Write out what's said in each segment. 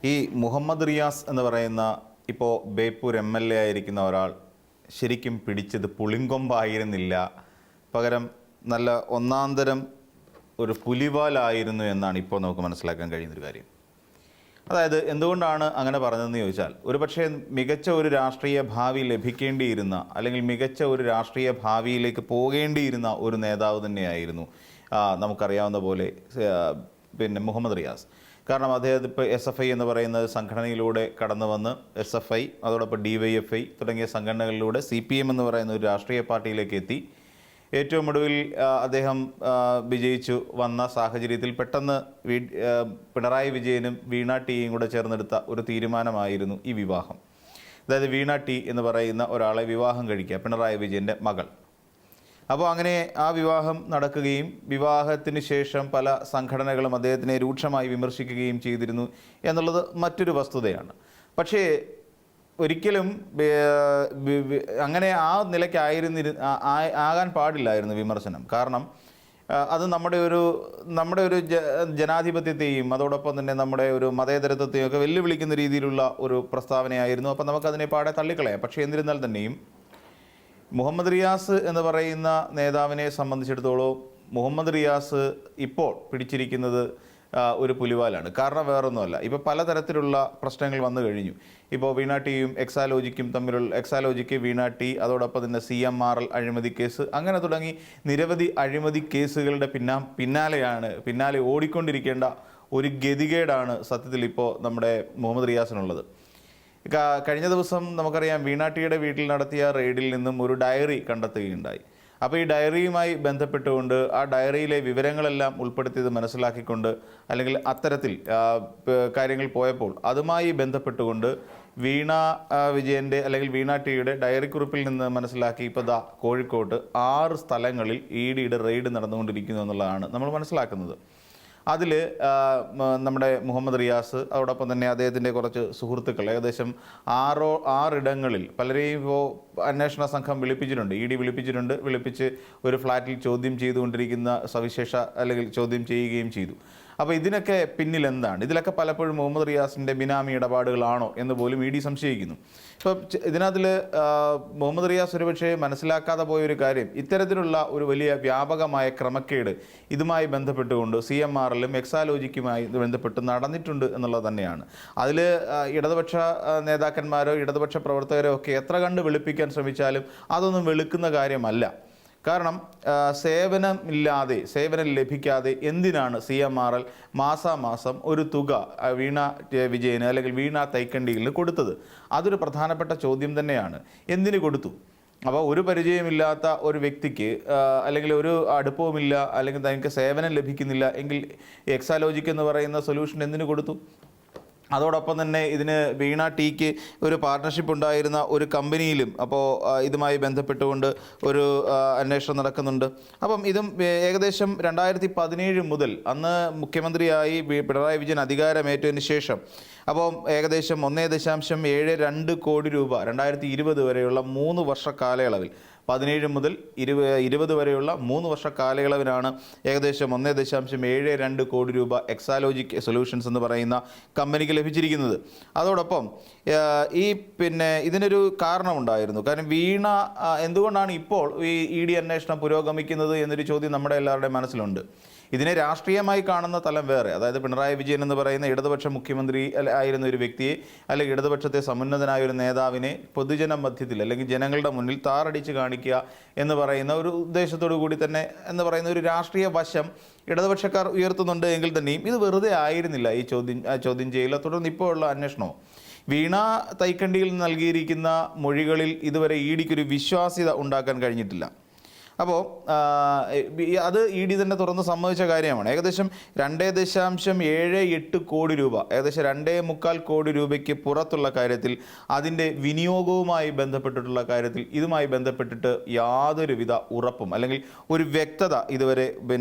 ഈ മുഹമ്മദ് റിയാസ് എന്ന് പറയുന്ന ഇപ്പോൾ ബേപ്പൂർ MLA ആയിരിക്കുന്ന ഒരാൾ ശരിക്കും പിടിച്ചത് പുളിങ്കൊമ്പായിരുന്നില്ല, പകരം നല്ല ഒന്നാന്തരം ഒരു പുലിവാലായിരുന്നു എന്നാണ് ഇപ്പോൾ നമുക്ക് മനസ്സിലാക്കാൻ കഴിയുന്നൊരു കാര്യം. അതായത് എന്തുകൊണ്ടാണ് അങ്ങനെ പറഞ്ഞതെന്ന് ചോദിച്ചാൽ, ഒരുപക്ഷെ മികച്ച ഒരു രാഷ്ട്രീയ ഭാവി ലഭിക്കേണ്ടിയിരുന്ന അല്ലെങ്കിൽ മികച്ച ഒരു രാഷ്ട്രീയ ഭാവിയിലേക്ക് പോകേണ്ടിയിരുന്ന ഒരു നേതാവ് തന്നെയായിരുന്നു നമുക്കറിയാവുന്ന പോലെ മുഹമ്മദ് റിയാസ്. കാരണം അദ്ദേഹം ഇപ്പോൾ SFI എന്ന് പറയുന്ന സംഘടനയിലൂടെ കടന്നു വന്ന് SFI, അതോടൊപ്പം DYFI തുടങ്ങിയ സംഘടനകളിലൂടെ CPM എന്ന് പറയുന്ന ഒരു രാഷ്ട്രീയ പാർട്ടിയിലേക്ക് എത്തി. ഏറ്റവും ഒടുവിൽ അദ്ദേഹം വിജയിച്ചു വന്ന സാഹചര്യത്തിൽ പെട്ടെന്ന് പിണറായി വിജയനും വീണ ടിയും കൂടെ ചേർന്നെടുത്ത ഒരു തീരുമാനമായിരുന്നു ഈ വിവാഹം. അതായത് വീണ ടി എന്ന് പറയുന്ന ഒരാളെ വിവാഹം കഴിക്കുക, പിണറായി വിജയൻ്റെ മകൾ. അപ്പോൾ അങ്ങനെ ആ വിവാഹം നടക്കുകയും വിവാഹത്തിന് ശേഷം പല സംഘടനകളും അദ്ദേഹത്തിനെ രൂക്ഷമായി വിമർശിക്കുകയും ചെയ്തിരുന്നു എന്നുള്ളത് മറ്റൊരു വസ്തുതയാണ്. പക്ഷേ ഒരിക്കലും അങ്ങനെ ആ ആകാൻ പാടില്ലായിരുന്നു വിമർശനം. കാരണം അത് നമ്മുടെ ഒരു ജനാധിപത്യത്തെയും അതോടൊപ്പം തന്നെ നമ്മുടെ ഒരു മതേതരത്വത്തെയും ഒക്കെ വെല്ലുവിളിക്കുന്ന രീതിയിലുള്ള ഒരു പ്രസ്താവനയായിരുന്നു. അപ്പം നമുക്കതിനെ പാടെ തള്ളിക്കളയാം. പക്ഷേ എന്നിരുന്നാൽ തന്നെയും മുഹമ്മദ് റിയാസ് എന്ന് പറയുന്ന നേതാവിനെ സംബന്ധിച്ചിടത്തോളം മുഹമ്മദ് റിയാസ് ഇപ്പോൾ പിടിച്ചിരിക്കുന്നത് ഒരു പുലിവാലാണ്. കാരണം വേറൊന്നുമല്ല, ഇപ്പോൾ പലതരത്തിലുള്ള പ്രശ്നങ്ങൾ വന്നു കഴിഞ്ഞു. ഇപ്പോൾ വീണ ടിയും എക്സാലോജിക്കും തമ്മിലുള്ള എക്സാലോജിക്ക് വീണ ടി, അതോടൊപ്പം തന്നെ CMRL അഴിമതി കേസ്, അങ്ങനെ തുടങ്ങി നിരവധി അഴിമതി കേസുകളുടെ പിന്നാലെ ഓടിക്കൊണ്ടിരിക്കേണ്ട ഒരു ഗതികേടാണ് സത്യത്തിൽ ഇപ്പോൾ നമ്മുടെ മുഹമ്മദ് റിയാസിനുള്ളത്. കഴിഞ്ഞ ദിവസം നമുക്കറിയാം വീണ ടിയുടെ വീട്ടിൽ നടത്തിയ റെയ്ഡിൽ നിന്നും ഒരു ഡയറി കണ്ടെത്തുകയുണ്ടായി. അപ്പോൾ ഈ ഡയറിയുമായി ബന്ധപ്പെട്ടുകൊണ്ട് ആ ഡയറിയിലെ വിവരങ്ങളെല്ലാം ഉൾപ്പെടുത്തിയത് മനസ്സിലാക്കിക്കൊണ്ട് അല്ലെങ്കിൽ അത്തരത്തിൽ കാര്യങ്ങൾ പോയപ്പോൾ അതുമായി ബന്ധപ്പെട്ടുകൊണ്ട് വീണ വിജയൻ്റെ അല്ലെങ്കിൽ വീണ ടിയുടെ ഡയറി കുറിപ്പിൽ നിന്ന് മനസ്സിലാക്കി ഇപ്പോൾ കോഴിക്കോട്ട് 6 സ്ഥലങ്ങളിൽ EDയുടെ റെയ്ഡ് നടന്നുകൊണ്ടിരിക്കുന്നു എന്നുള്ളതാണ് നമ്മൾ മനസ്സിലാക്കുന്നത്. അതിൽ നമ്മുടെ മുഹമ്മദ് റിയാസ്, അതോടൊപ്പം തന്നെ അദ്ദേഹത്തിൻ്റെ കുറച്ച് സുഹൃത്തുക്കൾ ഏകദേശം 6 ഇടങ്ങളിൽ പലരെയും ഇപ്പോൾ അന്വേഷണ സംഘം വിളിപ്പിച്ചിട്ടുണ്ട്, ED വിളിപ്പിച്ച് ഒരു ഫ്ലാറ്റിൽ ചോദ്യം ചെയ്തുകൊണ്ടിരിക്കുന്ന സവിശേഷ അല്ലെങ്കിൽ ചോദ്യം ചെയ്യുകയും ചെയ്തു. അപ്പോൾ ഇതിനൊക്കെ പിന്നിൽ എന്താണ്? ഇതിലൊക്കെ പലപ്പോഴും മുഹമ്മദ് റിയാസിൻ്റെ ബിനാമി ഇടപാടുകളാണോ എന്ന് പോലും ED സംശയിക്കുന്നു. ഇപ്പം ഇതിനകത്തിൽ മുഹമ്മദ് റിയാസ് ഒരുപക്ഷെ മനസ്സിലാക്കാതെ പോയൊരു കാര്യം, ഇത്തരത്തിലുള്ള ഒരു വലിയ വ്യാപകമായ ക്രമക്കേട് ഇതുമായി ബന്ധപ്പെട്ടുകൊണ്ട് CMRലും എക്സാലോജിക്കുമായി ബന്ധപ്പെട്ട് നടന്നിട്ടുണ്ട് എന്നുള്ളത് തന്നെയാണ്. അതിൽ ഇടതുപക്ഷ നേതാക്കന്മാരോ ഇടതുപക്ഷ പ്രവർത്തകരോ ഒക്കെ എത്ര കണ്ട് വെളുപ്പിക്കാൻ ശ്രമിച്ചാലും അതൊന്നും വെളുക്കുന്ന കാര്യമല്ല. കാരണം സേവനം ലഭിക്കാതെ എന്തിനാണ് CMRL മാസാമാസം ഒരു തുക വീണ വിജയന് അല്ലെങ്കിൽ വീണ തൈക്കണ്ടിയിൽ കൊടുത്തത്? അതൊരു പ്രധാനപ്പെട്ട ചോദ്യം തന്നെയാണ്. എന്തിനു കൊടുത്തു? അപ്പോൾ ഒരു പരിചയമില്ലാത്ത ഒരു വ്യക്തിക്ക് അല്ലെങ്കിൽ ഒരു അടുപ്പവുമില്ല അല്ലെങ്കിൽ തനിക്ക് സേവനം ലഭിക്കുന്നില്ല എങ്കിൽ എക്സാലോജിക് എന്ന് പറയുന്ന സൊല്യൂഷൻ എന്തിനു കൊടുത്തു? അതോടൊപ്പം തന്നെ ഇതിന് വീണ ടിക്ക് ഒരു പാർട്ട്ണർഷിപ്പ് ഉണ്ടായിരുന്ന ഒരു കമ്പനിയിലും അപ്പോൾ ഇതുമായി ബന്ധപ്പെട്ടുകൊണ്ട് ഒരു അന്വേഷണം നടക്കുന്നുണ്ട്. അപ്പം ഇതും ഏകദേശം 2017 മുതൽ അന്ന് മുഖ്യമന്ത്രിയായി പിണറായി വിജയൻ അധികാരമേറ്റതിന് ശേഷം അപ്പം ഏകദേശം 1.72 കോടി രൂപ 2020 വരെയുള്ള 3 വർഷ കാലയളവിൽ 17 മുതൽ 20 വരെയുള്ള 3 വർഷ കാലയളവിനാണ് ഏകദേശം 1.72 കോടി രൂപ എക്സാലോജിക് സൊല്യൂഷൻസ് എന്ന് പറയുന്ന കമ്പനിക്ക് ലഭിച്ചിരിക്കുന്നത്. അതോടൊപ്പം ഇതിനൊരു കാരണമുണ്ടായിരുന്നു. കാരണം വീണ എന്തുകൊണ്ടാണ് ഇപ്പോൾ ഈ ED അന്വേഷണം പുരോഗമിക്കുന്നത് എന്നൊരു ചോദ്യം നമ്മുടെ എല്ലാവരുടെയും മനസ്സിലുണ്ട്. ഇതിനെ രാഷ്ട്രീയമായി കാണുന്ന തലം വേറെ. അതായത് പിണറായി വിജയൻ എന്ന് പറയുന്ന ഇടതുപക്ഷ മുഖ്യമന്ത്രി ആയിരുന്ന ഒരു വ്യക്തിയെ അല്ലെങ്കിൽ ഇടതുപക്ഷത്തെ സമുന്നതനായ ഒരു നേതാവിനെ പൊതുജന മധ്യത്തിൽ അല്ലെങ്കിൽ ജനങ്ങളുടെ മുന്നിൽ താറടിച്ച് കാണിക്കുക എന്ന് പറയുന്ന ഒരു ഉദ്ദേശത്തോടു കൂടി തന്നെ എന്ന് പറയുന്ന ഒരു രാഷ്ട്രീയ വശം ഇടതുപക്ഷക്കാർ ഉയർത്തുന്നുണ്ട് എങ്കിൽ തന്നെയും ഇത് വെറുതെ ആയിരുന്നില്ല. ഈ ചോദ്യം ചെയ്യലോ തുടർന്ന് ഇപ്പോൾ ഉള്ള അന്വേഷണവും വീണ തൈക്കണ്ടിയിൽ നൽകിയിരിക്കുന്ന മൊഴികളിൽ ഇതുവരെ EDക്കൊരു വിശ്വാസ്യത ഉണ്ടാക്കാൻ കഴിഞ്ഞിട്ടില്ല. അപ്പോൾ അത് ED തന്നെ തുറന്ന് സമ്മതിച്ച കാര്യമാണ്. ഏകദേശം 2.78 കോടി രൂപ, ഏകദേശം 2.25 കോടി രൂപയ്ക്ക് പുറത്തുള്ള കാര്യത്തിൽ അതിൻ്റെ വിനിയോഗവുമായി ബന്ധപ്പെട്ടിട്ടുള്ള കാര്യത്തിൽ ഇതുമായി ബന്ധപ്പെട്ടിട്ട് യാതൊരുവിധ ഉറപ്പും അല്ലെങ്കിൽ ഒരു വ്യക്തത ഇതുവരെ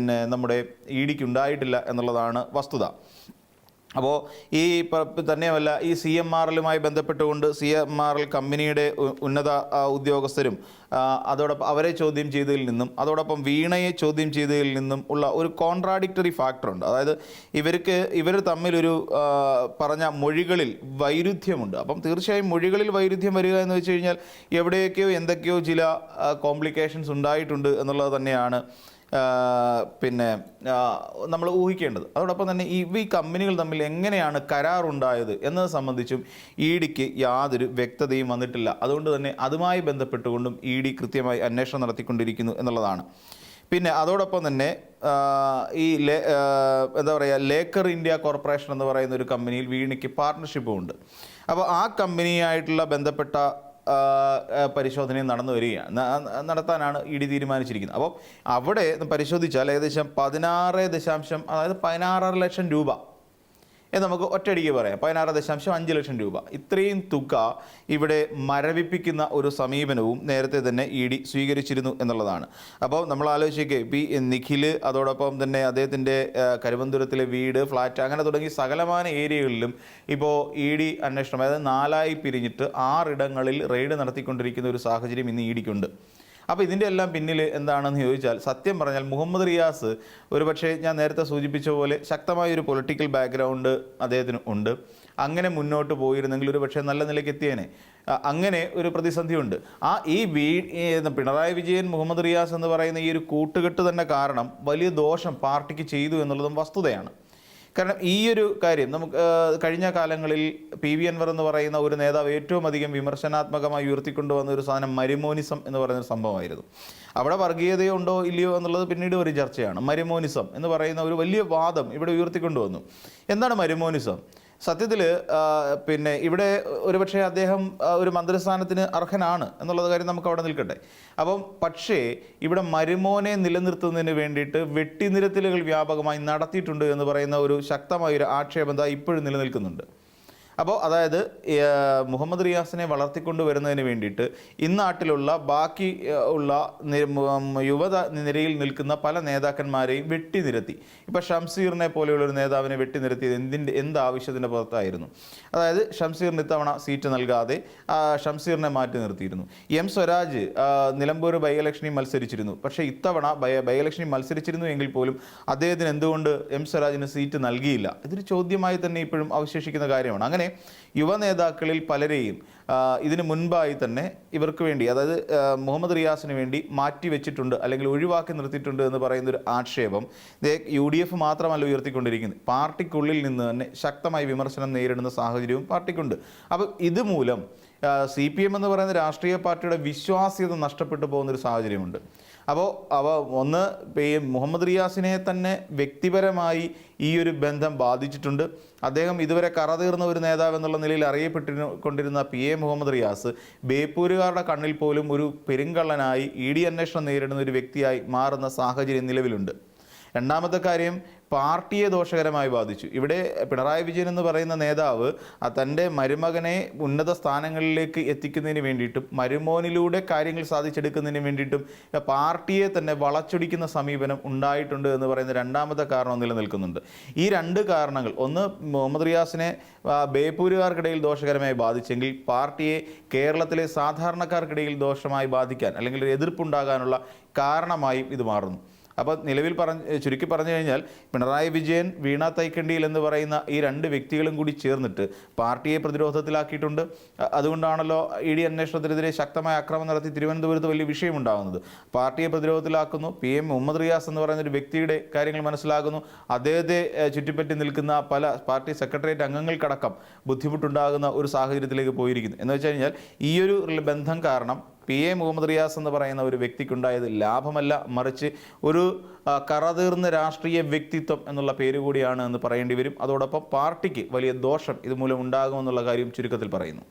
നമ്മുടെ EDക്ക് ഉണ്ടായിട്ടില്ല എന്നുള്ളതാണ് വസ്തുത. അപ്പോൾ ഈ തന്നെയുമല്ല ഈ CMRL-ലുമായി ബന്ധപ്പെട്ടുകൊണ്ട് CMRL കമ്പനിയുടെ ഉന്നത ഉദ്യോഗസ്ഥരും അതോടൊപ്പം അവരെ ചോദ്യം ചെയ്തതിൽ നിന്നും അതോടൊപ്പം വീണയെ ചോദ്യം ചെയ്തതിൽ നിന്നും ഉള്ള ഒരു കോൺട്രാഡിക്ടറി ഫാക്ടറുണ്ട്. അതായത് ഇവർ തമ്മിലൊരു പറഞ്ഞ മൊഴികളിൽ വൈരുദ്ധ്യമുണ്ട്. അപ്പം തീർച്ചയായും മൊഴികളിൽ വൈരുദ്ധ്യം വരിക എന്ന് വെച്ച് കഴിഞ്ഞാൽ എവിടെയൊക്കെയോ എന്തൊക്കെയോ ചില കോംപ്ലിക്കേഷൻസ് ഉണ്ടായിട്ടുണ്ട് എന്നുള്ളത് തന്നെയാണ് പിന്നെ നമ്മൾ ഊഹിക്കേണ്ടത്. അതോടൊപ്പം തന്നെ ഈ കമ്പനികൾ തമ്മിൽ എങ്ങനെയാണ് കരാറുണ്ടായത് എന്നത് സംബന്ധിച്ചും EDക്ക് യാതൊരു വ്യക്തതയും വന്നിട്ടില്ല. അതുകൊണ്ട് തന്നെ അതുമായി ബന്ധപ്പെട്ടുകൊണ്ടും ED കൃത്യമായി അന്വേഷണം നടത്തിക്കൊണ്ടിരിക്കുന്നു എന്നുള്ളതാണ്. പിന്നെ അതോടൊപ്പം തന്നെ ഈ എന്താ പറയുക ലേക്കർ ഇന്ത്യ കോർപ്പറേഷൻ എന്ന് പറയുന്ന ഒരു കമ്പനിയിൽ വീണയ്ക്ക് പാർട്ട്ണർഷിപ്പും ഉണ്ട്. അപ്പോൾ ആ കമ്പനിയായിട്ടുള്ള ബന്ധപ്പെട്ട പരിശോധനയും നടത്താനാണ് ED തീരുമാനിച്ചിരിക്കുന്നത്. അപ്പോൾ അവിടെ പരിശോധിച്ചാൽ ഏകദേശം 16.5 ലക്ഷം രൂപ എന്ന് നമുക്ക് ഒറ്റയടിക്ക് പറയാം. 16.5 ലക്ഷം രൂപ ഇത്രയും തുക ഇവിടെ മരവിപ്പിക്കുന്ന ഒരു സമീപനവും നേരത്തെ തന്നെ ED സ്വീകരിച്ചിരുന്നു എന്നുള്ളതാണ്. അപ്പോൾ നമ്മൾ ആലോചിക്കുക ഇപ്പോൾ ഈ നിഖിൽ അതോടൊപ്പം തന്നെ അദ്ദേഹത്തിൻ്റെ കരുവന്തുരത്തിലെ വീട് ഫ്ലാറ്റ് അങ്ങനെ തുടങ്ങി സകലമാന ഏരിയകളിലും ഇപ്പോൾ ED അന്വേഷണം അതായത് 4 പിരിഞ്ഞിട്ട് 6 ഇടങ്ങളിൽ റെയ്ഡ് നടത്തിക്കൊണ്ടിരിക്കുന്ന ഒരു സാഹചര്യം ഇന്ന് EDക്കുണ്ട്. അപ്പോൾ ഇതിൻ്റെ എല്ലാം പിന്നിൽ എന്താണെന്ന് ചോദിച്ചാൽ സത്യം പറഞ്ഞാൽ മുഹമ്മദ് റിയാസ് ഒരുപക്ഷെ ഞാൻ നേരത്തെ സൂചിപ്പിച്ച പോലെ ശക്തമായൊരു പൊളിറ്റിക്കൽ ബാക്ക്ഗ്രൗണ്ട് അദ്ദേഹത്തിന് ഉണ്ട്. അങ്ങനെ മുന്നോട്ട് പോയിരുന്നെങ്കിൽ ഒരു പക്ഷേ നല്ല നിലയ്ക്ക് എത്തിയേനെ. അങ്ങനെ ഒരു പ്രതിസന്ധിയുണ്ട്. പിണറായി വിജയൻ മുഹമ്മദ് റിയാസ് എന്ന് പറയുന്ന ഈ ഒരു കൂട്ടുകെട്ട് തന്നെ കാരണം വലിയ ദോഷം പാർട്ടിക്ക് ചെയ്തു എന്നുള്ളതും വസ്തുതയാണ്. കാരണം ഈ ഒരു കാര്യം നമുക്ക് കഴിഞ്ഞ കാലങ്ങളിൽ PV അൻവർ എന്ന് പറയുന്ന ഒരു നേതാവ് ഏറ്റവും അധികം വിമർശനാത്മകമായി ഉയർത്തിക്കൊണ്ടുവന്ന ഒരു സാധനം മരിമോനിസം എന്ന് പറയുന്ന സംഭവമായിരുന്നു. അവിടെ വർഗീയതയുണ്ടോ ഇല്ലയോ എന്നുള്ളത് പിന്നീട് ഒരു ചർച്ചയാണ്. മരിമോനിസം എന്ന് പറയുന്ന ഒരു വലിയ വാദം ഇവിടെ ഉയർത്തിക്കൊണ്ടുവന്നു. എന്താണ് മരിമോനിസം? സത്യത്തിൽ പിന്നെ ഇവിടെ ഒരുപക്ഷെ അദ്ദേഹം ഒരു മന്ത്രിസ്ഥാനത്തിന് അർഹനാണ് എന്നുള്ളത് കാര്യം നമുക്ക് അവിടെ നിൽക്കട്ടെ. അപ്പം പക്ഷേ ഇവിടെ മരുമോനെ നിലനിർത്തുന്നതിന് വേണ്ടിയിട്ട് വെട്ടിനിരത്തലുകൾ വ്യാപകമായി നടത്തിയിട്ടുണ്ട് എന്ന് പറയുന്ന ഒരു ശക്തമായൊരു ആക്ഷേപം ഇപ്പോഴും നിലനിൽക്കുന്നുണ്ട്. അപ്പോൾ അതായത് മുഹമ്മദ് റിയാസിനെ വളർത്തിക്കൊണ്ടുവരുന്നതിന് വേണ്ടിയിട്ട് ഇന്നാട്ടിലുള്ള ബാക്കി ഉള്ള യുവത നിരയിൽ നിൽക്കുന്ന പല നേതാക്കന്മാരെയും വെട്ടിനിരത്തി. ഇപ്പോൾ ഷംസീറിനെ പോലെയുള്ളൊരു നേതാവിനെ വെട്ടിനിരത്തിയത് എന്ത് ആവശ്യത്തിൻ്റെ പുറത്തായിരുന്നു? അതായത് ഷംസീറിന് ഇത്തവണ സീറ്റ് നൽകാതെ ഷംസീറിനെ മാറ്റി നിർത്തിയിരുന്നു. M സ്വരാജ് നിലമ്പൂർ ബൈ ഇലക്ഷനിൽ മത്സരിച്ചിരുന്നു. പക്ഷേ ഇത്തവണ ബൈ ഇലക്ഷനിൽ മത്സരിച്ചിരുന്നു എങ്കിൽ പോലും അദ്ദേഹത്തിന് എന്തുകൊണ്ട് M സ്വരാജിന് സീറ്റ് നൽകിയില്ല? ഇതൊരു ചോദ്യമായി തന്നെ ഇപ്പോഴും അവശേഷിക്കുന്ന കാര്യമാണ്. അങ്ങനെ യുവ നേതാക്കളിൽ പലരെയും ഇതിനു മുൻപായി തന്നെ ഇവർക്ക് വേണ്ടി അതായത് മുഹമ്മദ് റിയാസിന് വേണ്ടി മാറ്റിവെച്ചിട്ടുണ്ട് അല്ലെങ്കിൽ ഒഴിവാക്കി നിർത്തിയിട്ടുണ്ട് എന്ന് പറയുന്നൊരു ആക്ഷേപം UDF മാത്രമല്ല ഉയർത്തിക്കൊണ്ടിരിക്കുന്നത്. പാർട്ടിക്കുള്ളിൽ നിന്ന് തന്നെ ശക്തമായി വിമർശനം നേരിടുന്ന സാഹചര്യവും പാർട്ടിക്കുണ്ട്. അപ്പോൾ ഇതുമൂലം CPM എന്ന് പറയുന്ന രാഷ്ട്രീയ പാർട്ടിയുടെ വിശ്വാസ്യത നഷ്ടപ്പെട്ടു പോകുന്നൊരു സാഹചര്യമുണ്ട്. അപ്പോൾ ഒന്ന് മുഹമ്മദ് റിയാസിനെ തന്നെ വ്യക്തിപരമായി ഈ ഒരു ബന്ധം ബാധിച്ചിട്ടുണ്ട്. അദ്ദേഹം ഇതുവരെ കറതീർന്ന ഒരു നേതാവ് എന്നുള്ള നിലയിൽ അറിയപ്പെട്ടുകൊണ്ടിരുന്ന PA മുഹമ്മദ് റിയാസ് ബേപ്പൂരുകാരുടെ കണ്ണിൽ പോലും ഒരു പെരുങ്കള്ളനായി ED അന്വേഷണം നേരിടുന്ന ഒരു വ്യക്തിയായി മാറുന്ന സാഹചര്യം നിലവിലുണ്ട്. രണ്ടാമത്തെ കാര്യം പാർട്ടിയെ ദോഷകരമായി ബാധിച്ചു. ഇവിടെ പിണറായി വിജയൻ എന്ന് പറയുന്ന നേതാവ് തൻ്റെ മരുമകനെ ഉന്നത സ്ഥാനങ്ങളിലേക്ക് എത്തിക്കുന്നതിന് വേണ്ടിയിട്ടും മരുമോനിലൂടെ കാര്യങ്ങൾ സാധിച്ചെടുക്കുന്നതിന് വേണ്ടിയിട്ടും പാർട്ടിയെ തന്നെ വളച്ചൊടിക്കുന്ന സമീപനം ഉണ്ടായിട്ടുണ്ട് എന്ന് പറയുന്ന രണ്ടാമത്തെ കാരണം നിലനിൽക്കുന്നുണ്ട്. ഈ രണ്ട് കാരണങ്ങൾ, ഒന്ന് മുഹമ്മദ് റിയാസിനെ ബേപ്പൂരുകാർക്കിടയിൽ ദോഷകരമായി ബാധിച്ചെങ്കിൽ പാർട്ടിയെ കേരളത്തിലെ സാധാരണക്കാർക്കിടയിൽ ദോഷമായി ബാധിക്കാൻ അല്ലെങ്കിൽ എതിർപ്പുണ്ടാകാനുള്ള കാരണമായും ഇത് മാറുന്നു. അപ്പോൾ നിലവിൽ ചുരുക്കി പറഞ്ഞു കഴിഞ്ഞാൽ പിണറായി വിജയൻ, വീണ തൈക്കണ്ടിയിൽ എന്ന് പറയുന്ന ഈ രണ്ട് വ്യക്തികളും കൂടി ചേർന്നിട്ട് പാർട്ടിയെ പ്രതിരോധത്തിലാക്കിയിട്ടുണ്ട്. അതുകൊണ്ടാണല്ലോ ED അന്വേഷണത്തിനെതിരെ ശക്തമായ ആക്രമണം നടത്തി തിരുവനന്തപുരത്ത് വലിയ വിഷയമുണ്ടാകുന്നത്. പാർട്ടിയെ പ്രതിരോധത്തിലാക്കുന്നു. PM മുഹമ്മദ് റിയാസ് എന്ന് പറയുന്ന ഒരു വ്യക്തിയുടെ കാര്യങ്ങൾ മനസ്സിലാകുന്നു. അദ്ദേഹത്തെ ചുറ്റിപ്പറ്റി നിൽക്കുന്ന പല പാർട്ടി സെക്രട്ടേറിയറ്റ് അംഗങ്ങൾക്കടക്കം ബുദ്ധിമുട്ടുണ്ടാകുന്ന ഒരു സാഹചര്യത്തിലേക്ക് പോയിരിക്കുന്നു. എന്ന് വെച്ച് കഴിഞ്ഞാൽ ഈ ഒരു ബന്ധം കാരണം PA മുഹമ്മദ് റിയാസ് എന്ന് പറയുന്ന ഒരു വ്യക്തിക്കുണ്ടായത് ലാഭമല്ല, മറിച്ച് ഒരു കറതീർന്ന രാഷ്ട്രീയ വ്യക്തിത്വം എന്നുള്ള പേര് കൂടിയാണ് എന്ന് പറയേണ്ടി വരും. അതോടൊപ്പം പാർട്ടിക്ക് വലിയ ദോഷം ഇതുമൂലം ഉണ്ടാകുമെന്നുള്ള കാര്യം ചുരുക്കത്തിൽ പറയുന്നു.